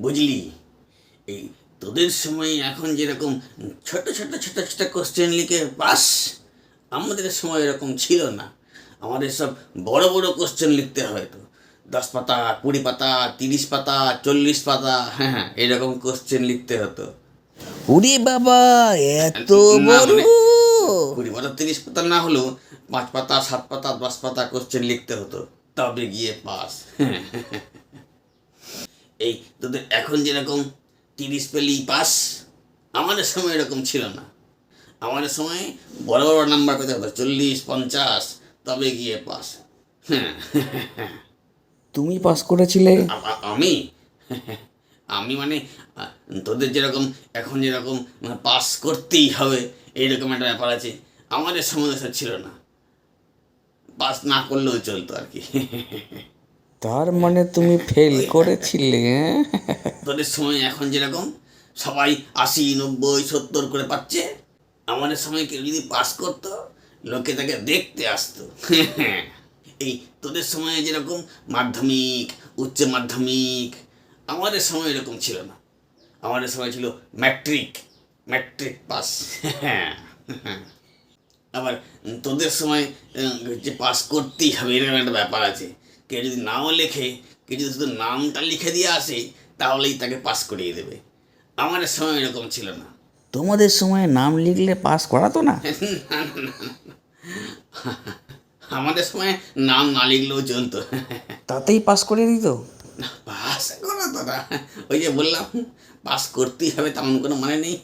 বুঝলি, এই তোদের সময় এখন যেরকম ছোট ছোট ছোট ছোট কোশ্চেন লিখে পাস, আমাদের সময় এরকম ছিল না। আমাদের সব বড় বড় কোশ্চেন লিখতে হয় তো, 10 পাতা, 20 পাতা, 30 পাতা, 40 পাতা, হ্যাঁ এরকম কোশ্চেন লিখতে হতো। ওরে বাবা, এত না বড়! মানে 20 পাতা 30 পাতা না হলেও 5 পাতা, 7 পাতা, 10 পাতা কোশ্চেন লিখতে হতো, তবে গিয়ে পাস। এই তোদের এখন যেরকম 30 পেলেই পাস, আমাদের সময় এরকম ছিল না। আমাদের সময় বড় বড় নাম্বার পেতে হতো, 40, 50, তবে গিয়ে পাস। হ্যাঁ, তুমি পাস করেছিলে? আমি আমি মানে তোদের যেরকম এখন যেরকম পাস করতেই হবে এইরকম একটা ব্যাপার আছে, আমাদের সময় এসব ছিল না, পাস না করলেও চলতো আর কি। তার মানে তুমি ফেল ওই করেছিলে? তোদের সময় এখন যেরকম সবাই 80, 90, 70 করে পাচ্ছে, আমাদের সময় কেউ যদি পাস করতো লোকে তাকে দেখতে আসতো। এই তোদের সময় যেরকম মাধ্যমিক, উচ্চ মাধ্যমিক, আমাদের সময় এরকম ছিল না। আমাদের সময় ছিল ম্যাট্রিক, ম্যাট্রিক পাস। আবার তোদের সময় যে পাস করতেই হবে এরকম একটা ব্যাপার আছে। কেউ যদি নাও লেখে, কেউ যদি শুধু নামটা লিখে দিয়ে আসে, তাহলেই তাকে পাস করিয়ে দেবে। আমাদের সময় এরকম ছিল না। তোমাদের সময় নাম লিখলে পাস করাতো না? আমাদের সময় নাম না লিখলেও চলতো। তাতেই পাস করে দিত? পাস করো তো না, ওই যে বললাম পাস করতেই হবে তেমন কোনো মানে নেই।